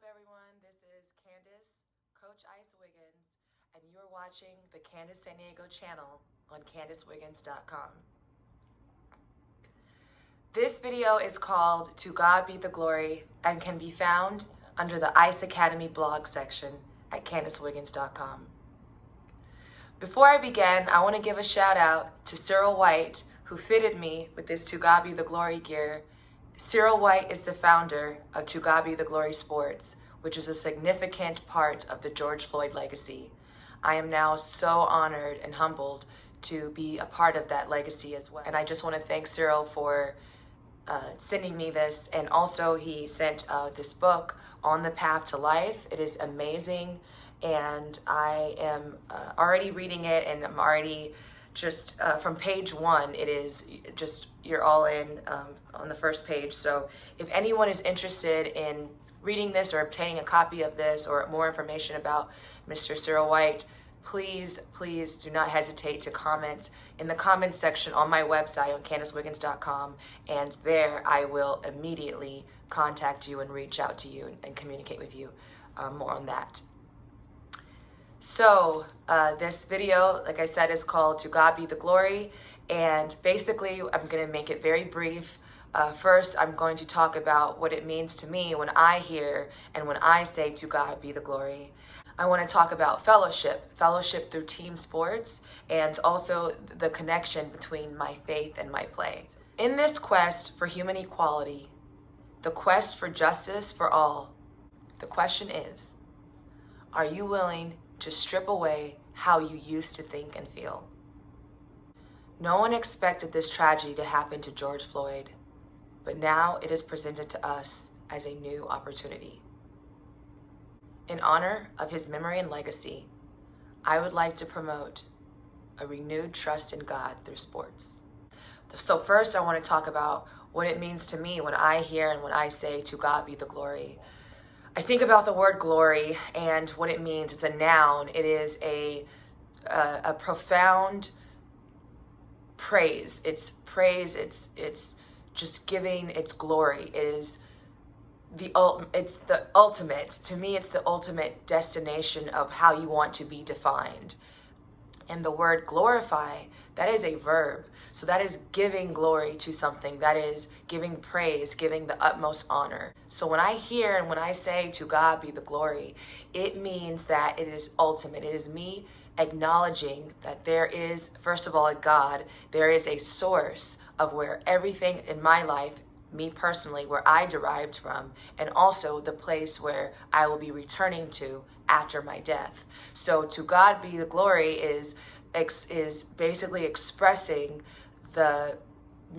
everyone? This is Candace, Coach Ice Wiggins, and you're watching the Candace San Diego channel on CandaceWiggins.com. This video is called To God Be the Glory and can be found under the Ice Academy blog section at CandaceWiggins.com. Before I begin, I want to give a shout out to Cyril White, who fitted me with this To God Be the Glory gear. Cyril White is the founder of To God Be the Glory Sports, which is a significant part of the George Floyd legacy. I am now so honored and humbled to be a part of that legacy as well. And I just want to thank Cyril for sending me this. And also he sent this book, On the Path to Life. It is amazing. And I am already reading it, and I'm already just from page 1, it is just, you're all in on the first page. So if anyone is interested in reading this or obtaining a copy of this or more information about Mr. Cyril White, please do not hesitate to comment in the comments section on my website on CandaceWiggins.com, and there I will immediately contact you and reach out to you and communicate with you more on that. So this video, like I said, is called To God Be the Glory, and basically I'm going to make it very brief. First, I'm going to talk about what it means to me when I hear and when I say To God Be the Glory. I want to talk about fellowship through team sports, and also the connection between my faith and my play. In this quest for human equality, the quest for justice for all, the question is, are you willing to strip away how you used to think and feel? No one expected this tragedy to happen to George Floyd, but now it is presented to us as a new opportunity. In honor of his memory and legacy, I would like to promote a renewed trust in God through sports. So first, I want to talk about what it means to me when I hear and when I say To God Be the Glory. I think about the word glory and what it means. It's a noun. It is a profound praise. It's praise. It's just giving its glory. It is the ultimate. To me, it's the ultimate destination of how you want to be defined. And the word glorify, that is a verb. So that is giving glory to something. That is giving praise, giving the utmost honor. So when I hear and when I say To God Be the Glory, it means that it is ultimate. It is me acknowledging that there is, first of all, a God. There is a source of where everything in my life, me personally, where I derived from, and also the place where I will be returning to after my death. So To God Be the Glory is basically expressing the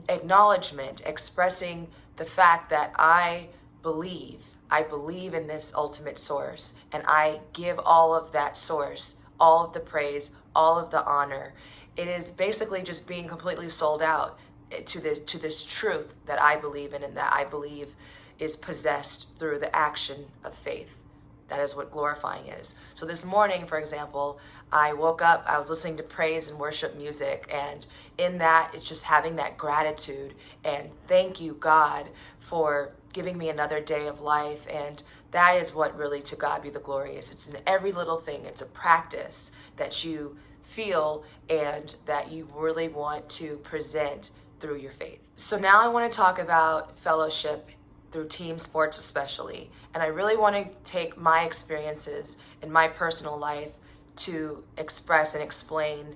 acknowledgement, expressing the fact that I believe in this ultimate source, and I give all of that source, all of the praise, all of the honor. It is basically just being completely sold out to this truth that I believe in and that I believe is possessed through the action of faith. That is what glorifying is. So this morning, for example, I woke up, I was listening to praise and worship music, and in that, it's just having that gratitude and thank you, God, for giving me another day of life. And that is what really To God Be the Glory is. It's in every little thing. It's a practice that you feel and that you really want to present through your faith. So now I want to talk about fellowship through team sports especially. And I really want to take my experiences in my personal life to express and explain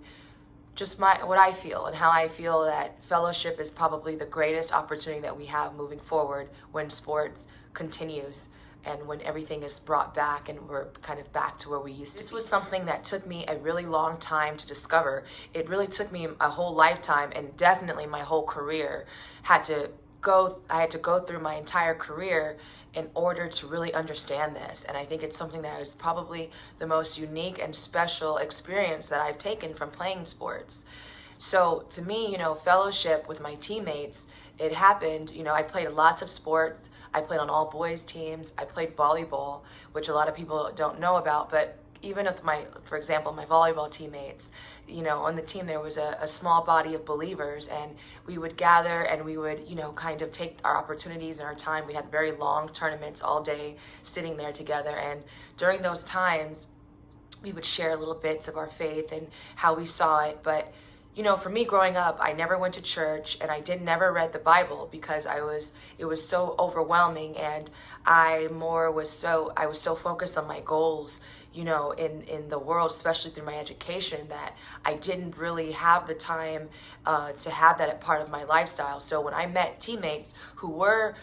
just what I feel and how I feel that fellowship is probably the greatest opportunity that we have moving forward when sports continues and when everything is brought back and we're kind of back to where we used to be. This was something that took me a really long time to discover. It really took me a whole lifetime, and definitely my whole career. I had to go through my entire career in order to really understand this. And I think it's something that is probably the most unique and special experience that I've taken from playing sports. So to me, fellowship with my teammates, it happened, I played lots of sports. I played on all boys teams. I played volleyball, which a lot of people don't know about, but even with for example, my volleyball teammates, on the team there was a small body of believers, and we would gather and we would, kind of take our opportunities and our time. We had very long tournaments all day sitting there together. And during those times, we would share little bits of our faith and how we saw it. But for me growing up, I never went to church, and I never read the Bible because it was so overwhelming, and I was so focused on my goals, in the world, especially through my education, that I didn't really have the time to have that as part of my lifestyle. So when I met teammates who were,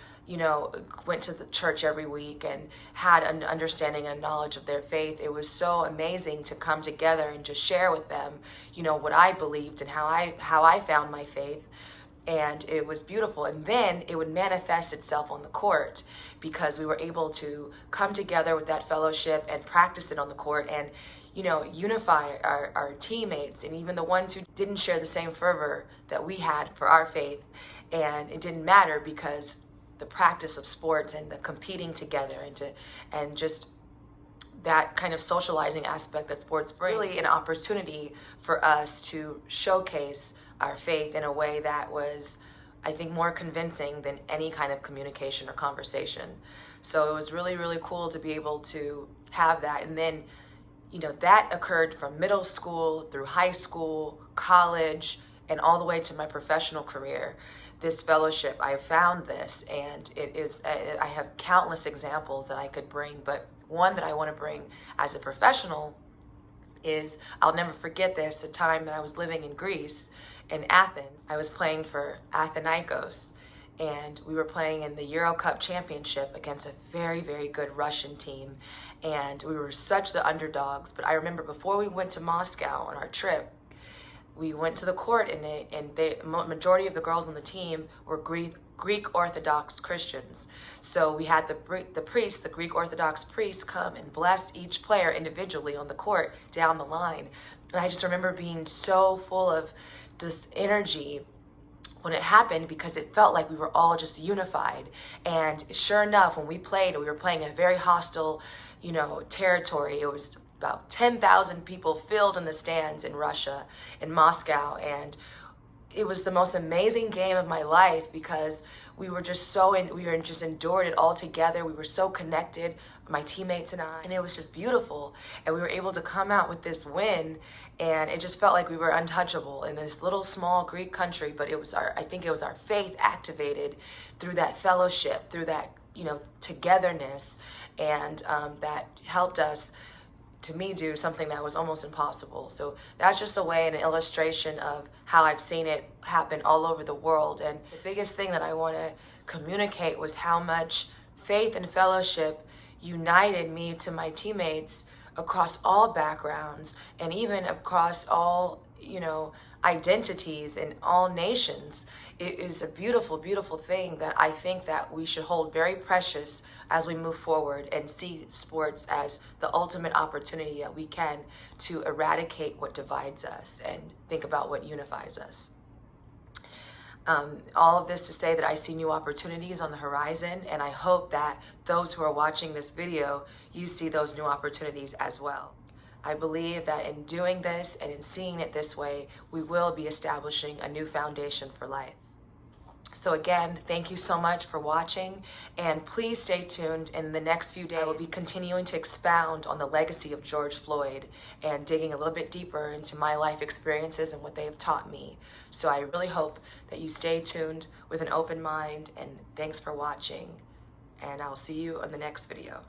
went to the church every week and had an understanding and knowledge of their faith, it was so amazing to come together and just share with them, what I believed and how I found my faith. And it was beautiful. And then it would manifest itself on the court, because we were able to come together with that fellowship and practice it on the court, and unify our teammates, and even the ones who didn't share the same fervor that we had for our faith. And it didn't matter, because the practice of sports and the competing together and just that kind of socializing aspect that sports brings, really an opportunity for us to showcase our faith in a way that was, I think, more convincing than any kind of communication or conversation. So it was really, really cool to be able to have that. And then, that occurred from middle school through high school, college, and all the way to my professional career. This fellowship, I found this, and I have countless examples that I could bring, but one that I want to bring as a professional is, I'll never forget this, a time that I was living in Greece, in Athens. I was playing for Athinaikos, and we were playing in the Euro Cup Championship against a very, very good Russian team, and we were such the underdogs. But I remember before we went to Moscow on our trip, we went to the court, and the majority of the girls on the team were Greek Orthodox Christians. So we had the priest, the Greek Orthodox priest, come and bless each player individually on the court down the line. And I just remember being so full of this energy when it happened, because it felt like we were all just unified. And sure enough, when we were playing in a very hostile, territory. It was about 10,000 people filled in the stands in Russia, in Moscow, and it was the most amazing game of my life, because we were just endured it all together. We were so connected, my teammates and I, and it was just beautiful. And we were able to come out with this win, and it just felt like we were untouchable in this little small Greek country. But I think it was our faith activated through that fellowship, through that, togetherness, and that helped us, to me, do something that was almost impossible. So that's just a way, an illustration of how I've seen it happen all over the world. And the biggest thing that I want to communicate was how much faith and fellowship united me to my teammates across all backgrounds, and even across all, identities in all nations. It is a beautiful, beautiful thing that I think that we should hold very precious as we move forward, and see sports as the ultimate opportunity that we can to eradicate what divides us and think about what unifies us. All of this to say that I see new opportunities on the horizon, and I hope that those who are watching this video, you see those new opportunities as well. I believe that in doing this and in seeing it this way, we will be establishing a new foundation for life. So again, thank you so much for watching, and please stay tuned. In the next few days, I will be continuing to expound on the legacy of George Floyd and digging a little bit deeper into my life experiences and what they have taught me. So I really hope that you stay tuned with an open mind, and thanks for watching, and I'll see you on the next video.